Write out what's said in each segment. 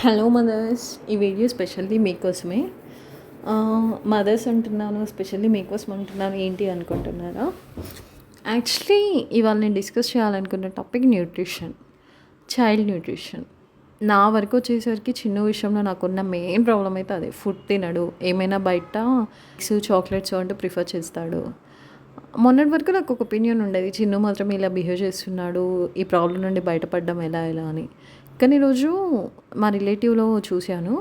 Hello mothers, ఈ video specially మీకోసమే. Mothers అంటున్నాను, స్పెషల్లీ మీకోసం అంటున్నాను, ఏంటి అనుకుంటున్నారా? యాక్చువల్లీ ఇవాళ నేను డిస్కస్ చేయాలనుకున్న టాపిక్ న్యూట్రిషన్, చైల్డ్ న్యూట్రిషన్. నా వరకు వచ్చేసరికి చిన్న విషయంలో నాకున్న మెయిన్ ప్రాబ్లం అయితే అదే. ఫుడ్ తినడు, ఏమైనా బయట చాక్లెట్స్ అంటూ ప్రిఫర్ చేస్తాడు. మొన్నటి వరకు నాకు ఒక ఒపీనియన్ ఉండేది, చిన్ను మాత్రం ఇలా బిహేవ్ చేస్తున్నాడు, ఈ ప్రాబ్లం నుండి బయటపడడం ఎలా ఎలా అని. కానీ ఈరోజు మా రిలేటివ్లో చూశాను.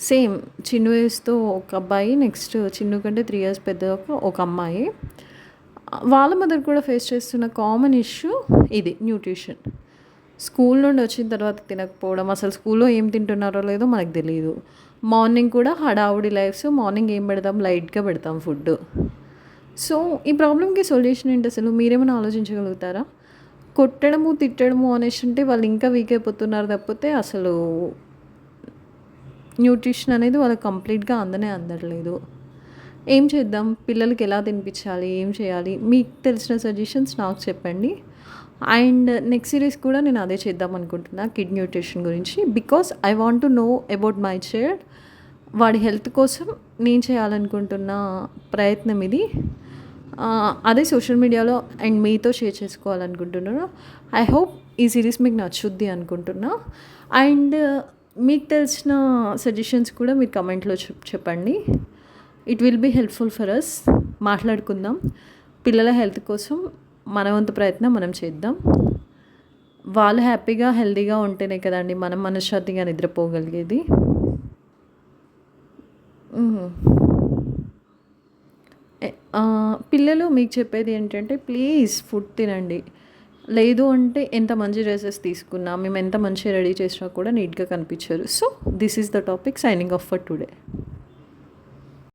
సేమ్ చిన్ను ఏజ్తో ఒక అబ్బాయి, నెక్స్ట్ చిన్ను కంటే 3 years పెద్ద ఒక అమ్మాయి. వాళ్ళ మదర్ కూడా ఫేస్ చేస్తున్న కామన్ ఇష్యూ ఇది, న్యూట్రిషన్. స్కూల్ నుండి వచ్చిన తర్వాత తినకపోవడం, అసలు స్కూల్లో ఏం తింటున్నారో లేదో మనకు తెలియదు. మార్నింగ్ కూడా హడావుడి లైఫ్స్, మార్నింగ్ ఏం పెడతాం, లైట్గా పెడతాం ఫుడ్. సో ఈ ప్రాబ్లమ్కి సొల్యూషన్ ఏంటి అసలు? మీరేమైనా ఆలోచించగలుగుతారా? కొట్టడము, తిట్టడము అనేసి ఉంటే వాళ్ళు ఇంకా వీక్ అయిపోతున్నారు తప్పితే అసలు న్యూట్రిషన్ అనేది వాళ్ళకి కంప్లీట్గా అందట్లేదు. ఏం చేద్దాం? పిల్లలకి ఎలా తినిపించాలి, ఏం చేయాలి? మీకు తెలిసిన సజెషన్స్ నాకు చెప్పండి. అండ్ నెక్స్ట్ సిరీస్ కూడా నేను అదే చేద్దాం అనుకుంటున్నా, కిడ్ న్యూట్రిషన్ గురించి. Because I want to know about my child. వాడి హెల్త్ కోసం నేను చేయాలనుకుంటున్న ప్రయత్నం ఇది. అదే సోషల్ మీడియాలో అండ్ మీతో షేర్ చేసుకోవాలనుకుంటున్నాను. ఐ హోప్ ఈ సిరీస్ మీకు నచ్చుద్ది అనుకుంటున్నా. అండ్ మీకు తెలిసిన సజెషన్స్ కూడా మీరు కమెంట్లో చెప్పండి. It will be helpful for us. మాట్లాడుకుందాం. పిల్లల హెల్త్ కోసం మన వంతు ప్రయత్నం మనం చేద్దాం. వాళ్ళు హ్యాపీగా హెల్తీగా ఉంటేనే కదండి మనం మనశ్శాంతిగా నిద్రపోగలిగేది. పిల్లలు మీకు చెప్పేది ఏంటంటే, ప్లీజ్ ఫుడ్ తినండి. లేదు అంటే ఎంత మంచి డ్రెసెస్ తీసుకున్నా, మేము ఎంత మంచిగా రెడీ చేసినా కూడా నీట్గా కనిపించరు. So this is the topic. Signing off for today.